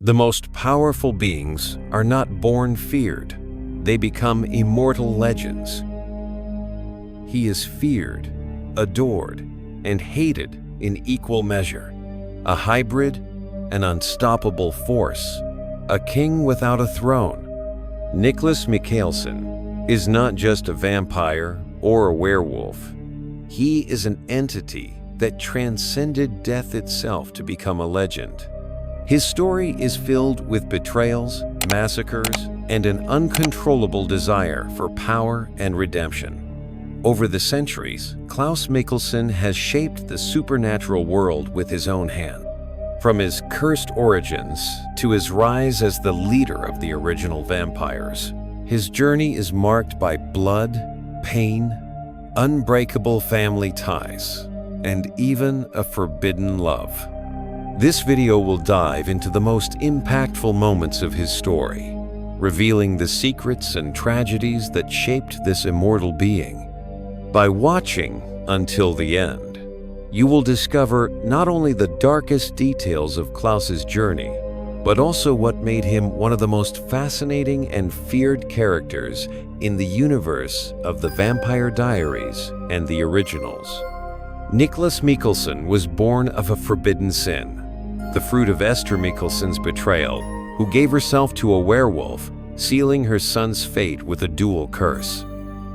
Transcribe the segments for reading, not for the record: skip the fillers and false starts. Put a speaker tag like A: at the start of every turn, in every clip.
A: The most powerful beings are not born feared. They become immortal legends. He is feared, adored, and hated in equal measure. A hybrid, an unstoppable force, a king without a throne. Klaus Mikaelson is not just a vampire or a werewolf. He is an entity that transcended death itself to become a legend. His story is filled with betrayals, massacres, and an uncontrollable desire for power and redemption. Over the centuries, Klaus Mikaelson has shaped the supernatural world with his own hand. From his cursed origins to his rise as the leader of the original vampires, his journey is marked by blood, pain, unbreakable family ties, and even a forbidden love. This video will dive into the most impactful moments of his story, revealing the secrets and tragedies that shaped this immortal being. By watching until the end, you will discover not only the darkest details of Klaus's journey, but also what made him one of the most fascinating and feared characters in the universe of the Vampire Diaries and the originals. Klaus Mikaelson was born of a forbidden sin, the fruit of Esther Mikaelson's betrayal, who gave herself to a werewolf, sealing her son's fate with a dual curse.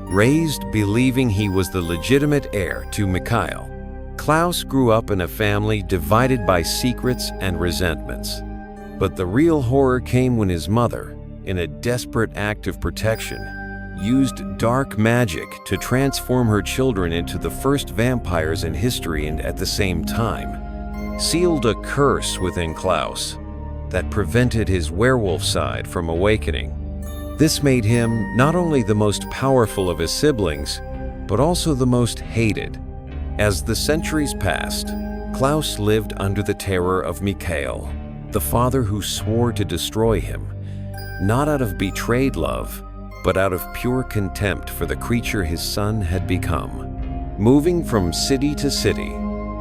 A: Raised believing he was the legitimate heir to Mikael, Klaus grew up in a family divided by secrets and resentments. But the real horror came when his mother, in a desperate act of protection, used dark magic to transform her children into the first vampires in history, and at the same time, sealed a curse within Klaus that prevented his werewolf side from awakening. This made him not only the most powerful of his siblings, but also the most hated. As the centuries passed, Klaus lived under the terror of Mikael, the father who swore to destroy him, not out of betrayed love, but out of pure contempt for the creature his son had become. Moving from city to city,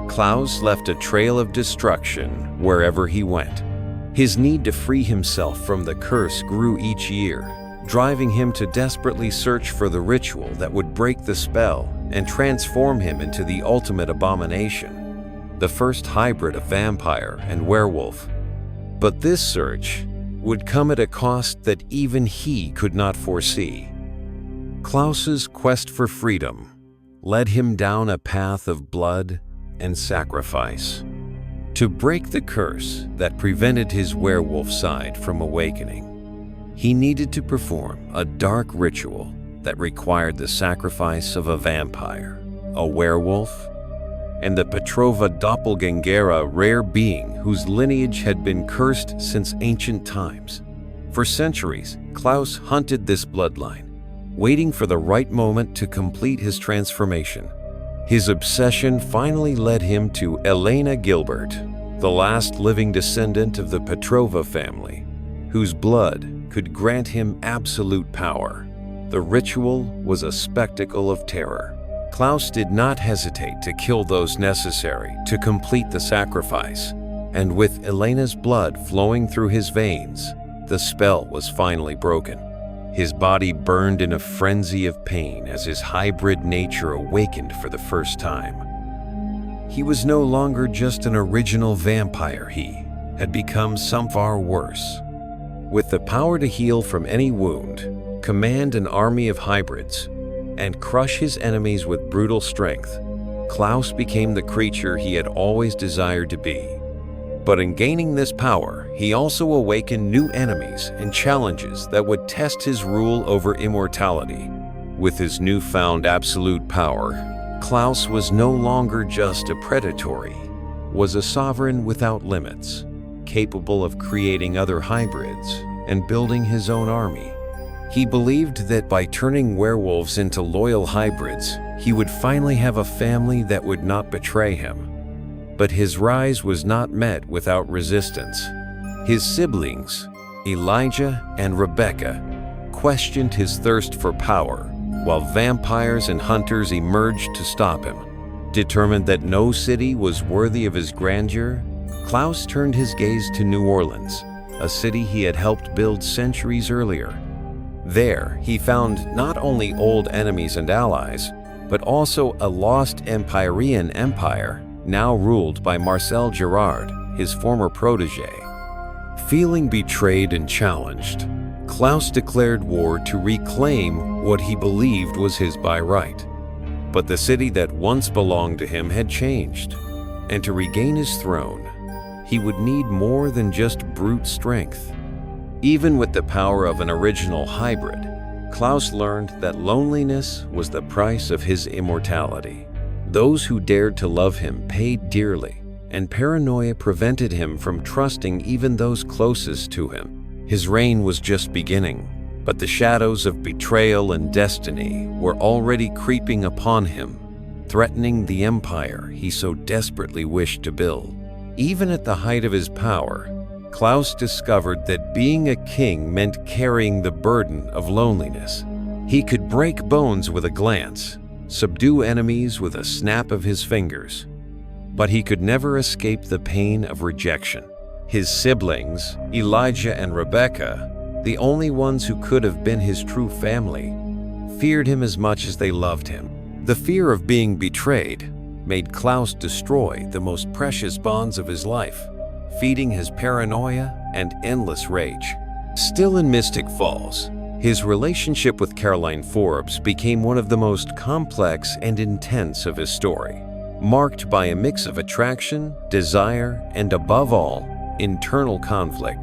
A: Klaus left a trail of destruction wherever he went. His need to free himself from the curse grew each year, driving him to desperately search for the ritual that would break the spell and transform him into the ultimate abomination, the first hybrid of vampire and werewolf. But this search would come at a cost that even he could not foresee. Klaus's quest for freedom led him down a path of blood and sacrifice. To break the curse that prevented his werewolf side from awakening, he needed to perform a dark ritual that required the sacrifice of a vampire, a werewolf, and the Petrova doppelganger, a rare being whose lineage had been cursed since ancient times. For centuries, Klaus hunted this bloodline, waiting for the right moment to complete his transformation. His obsession finally led him to Elena Gilbert, the last living descendant of the Petrova family, whose blood could grant him absolute power. The ritual was a spectacle of terror. Klaus did not hesitate to kill those necessary to complete the sacrifice, and with Elena's blood flowing through his veins, the spell was finally broken. His body burned in a frenzy of pain as his hybrid nature awakened for the first time. He was no longer just an original vampire, he had become something far worse. With the power to heal from any wound, command an army of hybrids, and crush his enemies with brutal strength, Klaus became the creature he had always desired to be. But in gaining this power, he also awakened new enemies and challenges that would test his rule over immortality. With his newfound absolute power, Klaus was no longer just a predatory, was a sovereign without limits, capable of creating other hybrids and building his own army. He believed that by turning werewolves into loyal hybrids, he would finally have a family that would not betray him. But his rise was not met without resistance. His siblings, Elijah and Rebecca, questioned his thirst for power, while vampires and hunters emerged to stop him. Determined that no city was worthy of his grandeur, Klaus turned his gaze to New Orleans, a city he had helped build centuries earlier. There, he found not only old enemies and allies, but also a lost Empyrean empire, now ruled by Marcel Gerard, his former protege. Feeling betrayed and challenged, Klaus declared war to reclaim what he believed was his by right. But the city that once belonged to him had changed, and to regain his throne, he would need more than just brute strength. Even with the power of an original hybrid, Klaus learned that loneliness was the price of his immortality. Those who dared to love him paid dearly, and paranoia prevented him from trusting even those closest to him. His reign was just beginning, but the shadows of betrayal and destiny were already creeping upon him, threatening the empire he so desperately wished to build. Even at the height of his power, Klaus discovered that being a king meant carrying the burden of loneliness. He could break bones with a glance, subdue enemies with a snap of his fingers, but he could never escape the pain of rejection. His siblings, Elijah and Rebecca, the only ones who could have been his true family, feared him as much as they loved him. The fear of being betrayed made Klaus destroy the most precious bonds of his life, feeding his paranoia and endless rage. Still in Mystic Falls, his relationship with Caroline Forbes became one of the most complex and intense of his story, marked by a mix of attraction, desire, and above all, internal conflict.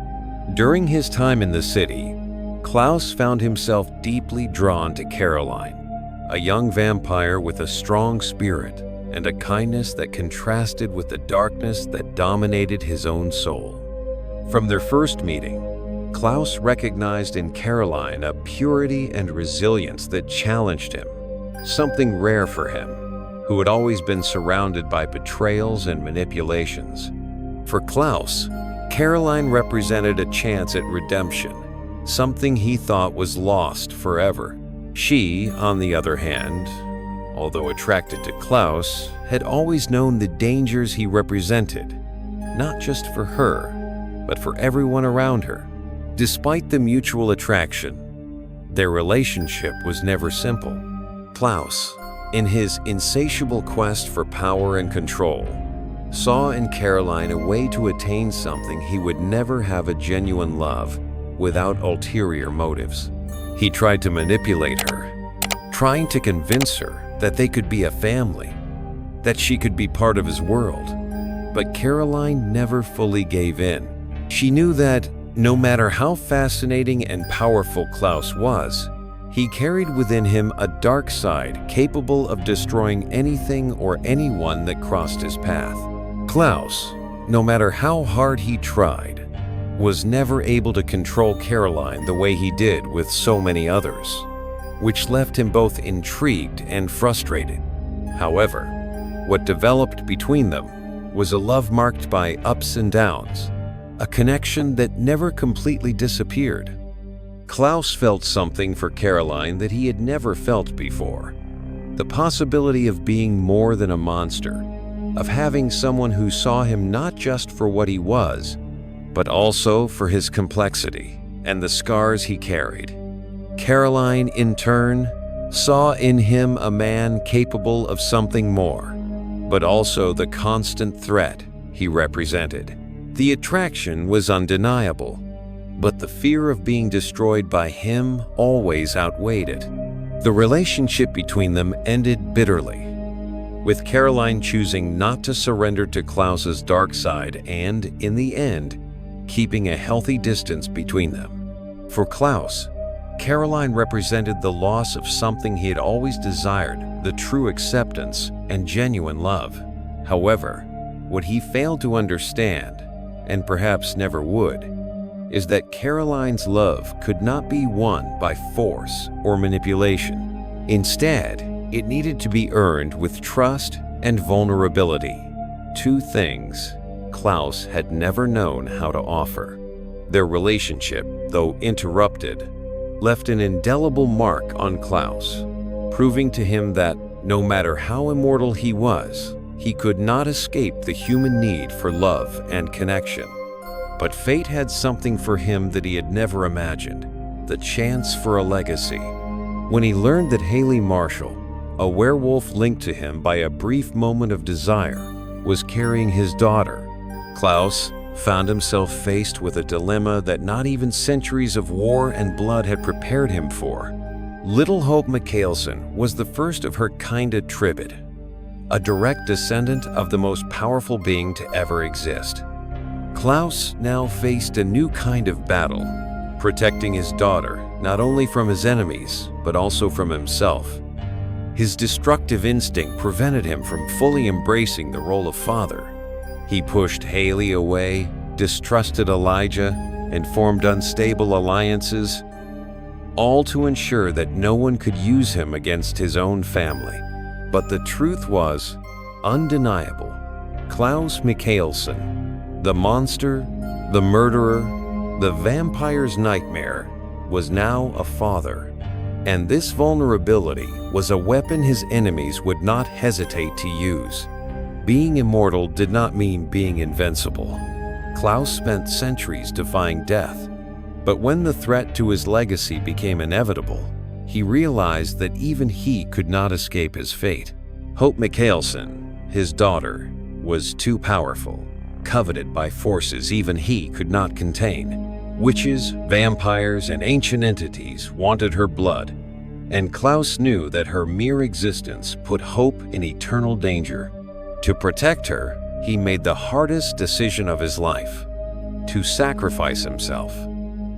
A: During his time in the city, Klaus found himself deeply drawn to Caroline, a young vampire with a strong spirit and a kindness that contrasted with the darkness that dominated his own soul. From their first meeting, Klaus recognized in Caroline a purity and resilience that challenged him, something rare for him, who had always been surrounded by betrayals and manipulations. For Klaus, Caroline represented a chance at redemption, something he thought was lost forever. She, on the other hand, although attracted to Klaus, had always known the dangers he represented, not just for her, but for everyone around her. Despite the mutual attraction, their relationship was never simple. Klaus, in his insatiable quest for power and control, saw in Caroline a way to attain something he would never have: a genuine love without ulterior motives. He tried to manipulate her, trying to convince her that they could be a family, that she could be part of his world. But Caroline never fully gave in. She knew that no matter how fascinating and powerful Klaus was, he carried within him a dark side capable of destroying anything or anyone that crossed his path. Klaus, no matter how hard he tried, was never able to control Caroline the way he did with so many others, which left him both intrigued and frustrated. However, what developed between them was a love marked by ups and downs, a connection that never completely disappeared. Klaus felt something for Caroline that he had never felt before: the possibility of being more than a monster, of having someone who saw him not just for what he was, but also for his complexity and the scars he carried. Caroline, in turn, saw in him a man capable of something more, but also the constant threat he represented. The attraction was undeniable, but the fear of being destroyed by him always outweighed it. The relationship between them ended bitterly, with Caroline choosing not to surrender to Klaus's dark side and, in the end, keeping a healthy distance between them. For Klaus, Caroline represented the loss of something he had always desired: the true acceptance and genuine love. However, what he failed to understand, and perhaps never would, is that Caroline's love could not be won by force or manipulation. Instead, it needed to be earned with trust and vulnerability, two things Klaus had never known how to offer. Their relationship, though interrupted, left an indelible mark on Klaus, proving to him that no matter how immortal he was, he could not escape the human need for love and connection. But fate had something for him that he had never imagined, the chance for a legacy. When he learned that Haley Marshall, a werewolf linked to him by a brief moment of desire, was carrying his daughter, Klaus found himself faced with a dilemma that not even centuries of war and blood had prepared him for. Little Hope Mikaelson was the first of her kind at Tribid, a direct descendant of the most powerful being to ever exist. Klaus now faced a new kind of battle, protecting his daughter not only from his enemies, but also from himself. His destructive instinct prevented him from fully embracing the role of father. He pushed Haley away, distrusted Elijah, and formed unstable alliances, all to ensure that no one could use him against his own family. But the truth was undeniable. Klaus Mikaelson, the monster, the murderer, the vampire's nightmare, was now a father. And this vulnerability was a weapon his enemies would not hesitate to use. Being immortal did not mean being invincible. Klaus spent centuries defying death. But when the threat to his legacy became inevitable, he realized that even he could not escape his fate. Hope Mikaelson, his daughter, was too powerful, coveted by forces even he could not contain. Witches, vampires, and ancient entities wanted her blood, and Klaus knew that her mere existence put Hope in eternal danger. To protect her, he made the hardest decision of his life: to sacrifice himself.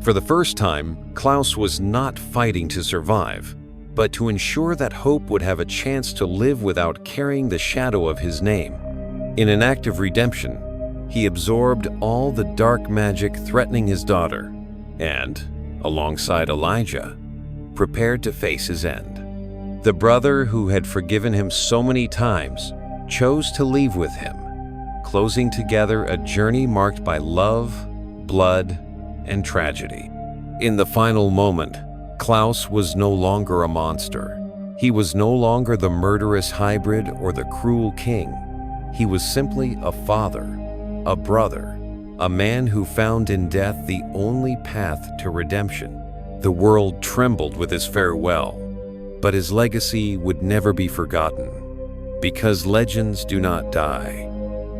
A: For the first time, Klaus was not fighting to survive, but to ensure that Hope would have a chance to live without carrying the shadow of his name. In an act of redemption, he absorbed all the dark magic threatening his daughter and, alongside Elijah, prepared to face his end. The brother who had forgiven him so many times chose to leave with him, closing together a journey marked by love, blood, and tragedy. In the final moment, Klaus was no longer a monster. He was no longer the murderous hybrid or the cruel king. He was simply a father, a brother, a man who found in death the only path to redemption. The world trembled with his farewell, but his legacy would never be forgotten. Because legends do not die,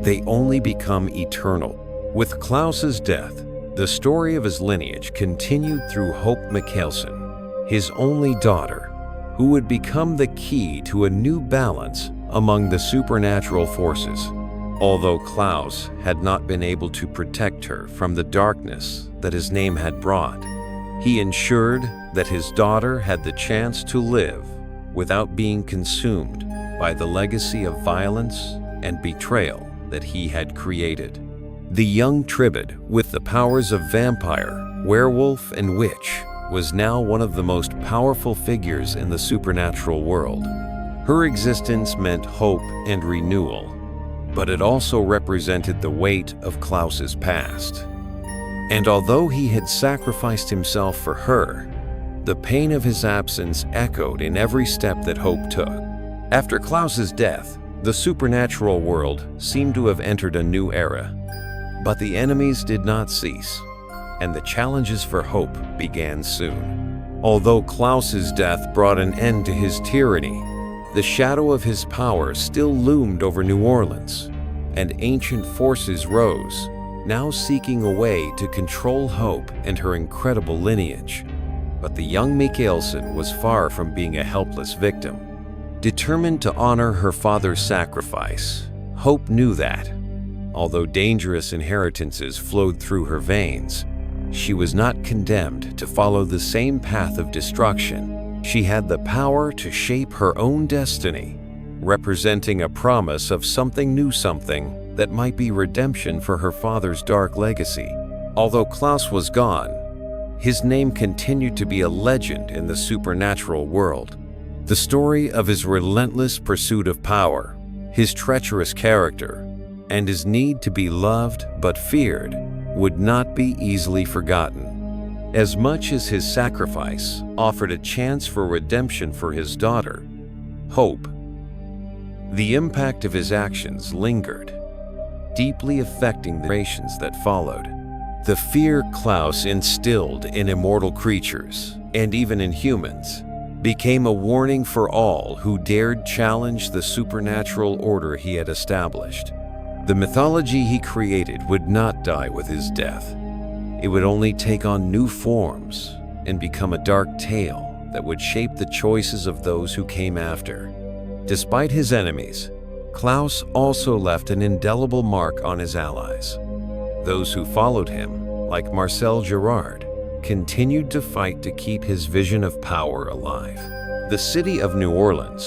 A: they only become eternal. With Klaus's death, the story of his lineage continued through Hope Mikaelson, his only daughter, who would become the key to a new balance among the supernatural forces. Although Klaus had not been able to protect her from the darkness that his name had brought, he ensured that his daughter had the chance to live without being consumed by the legacy of violence and betrayal that he had created. The young Tribid, with the powers of vampire, werewolf, and witch, was now one of the most powerful figures in the supernatural world. Her existence meant hope and renewal, but it also represented the weight of Klaus's past. And although he had sacrificed himself for her, the pain of his absence echoed in every step that Hope took. After Klaus's death, the supernatural world seemed to have entered a new era. But the enemies did not cease, and the challenges for Hope began soon. Although Klaus's death brought an end to his tyranny, the shadow of his power still loomed over New Orleans, and ancient forces rose, now seeking a way to control Hope and her incredible lineage. But the young Mikaelson was far from being a helpless victim. Determined to honor her father's sacrifice, Hope knew that, although dangerous inheritances flowed through her veins, she was not condemned to follow the same path of destruction. She had the power to shape her own destiny, representing a promise of something that might be redemption for her father's dark legacy. Although Klaus was gone, his name continued to be a legend in the supernatural world. The story of his relentless pursuit of power, his treacherous character, and his need to be loved but feared would not be easily forgotten. As much as his sacrifice offered a chance for redemption for his daughter, Hope, the impact of his actions lingered, deeply affecting the generations that followed. The fear Klaus instilled in immortal creatures, and even in humans, became a warning for all who dared challenge the supernatural order he had established. The mythology he created would not die with his death. It would only take on new forms and become a dark tale that would shape the choices of those who came after. Despite his enemies, Klaus also left an indelible mark on his allies. Those who followed him, like Marcel Girard, continued to fight to keep his vision of power alive. The city of New Orleans,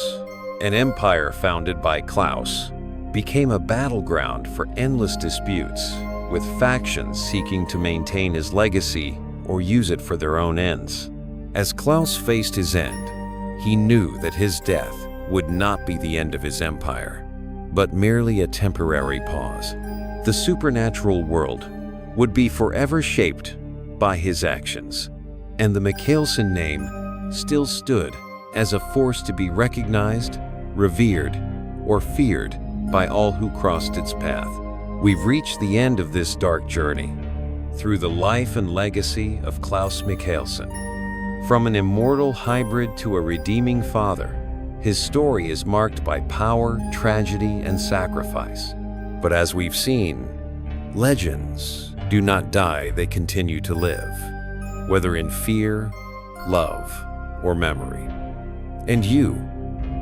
A: an empire founded by Klaus, became a battleground for endless disputes, with factions seeking to maintain his legacy or use it for their own ends. As Klaus faced his end, he knew that his death would not be the end of his empire, but merely a temporary pause. The supernatural world would be forever shaped by his actions, and the Mikaelson name still stood as a force to be recognized, revered, or feared by all who crossed its path. We've reached the end of this dark journey through the life and legacy of Klaus Mikaelson. From an immortal hybrid to a redeeming father, his story is marked by power, tragedy, and sacrifice. But as we've seen, legends do not die, they continue to live, whether in fear, love, or memory. And you,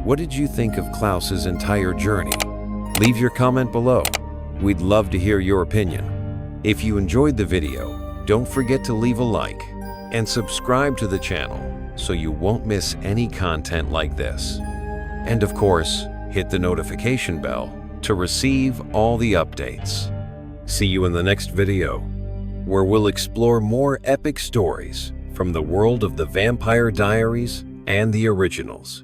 A: what did you think of Klaus's entire journey? Leave your comment below. We'd love to hear your opinion. If you enjoyed the video, don't forget to leave a like and subscribe to the channel so you won't miss any content like this. And of course, hit the notification bell to receive all the updates. See you in the next video, where we'll explore more epic stories from the world of the Vampire Diaries and the originals.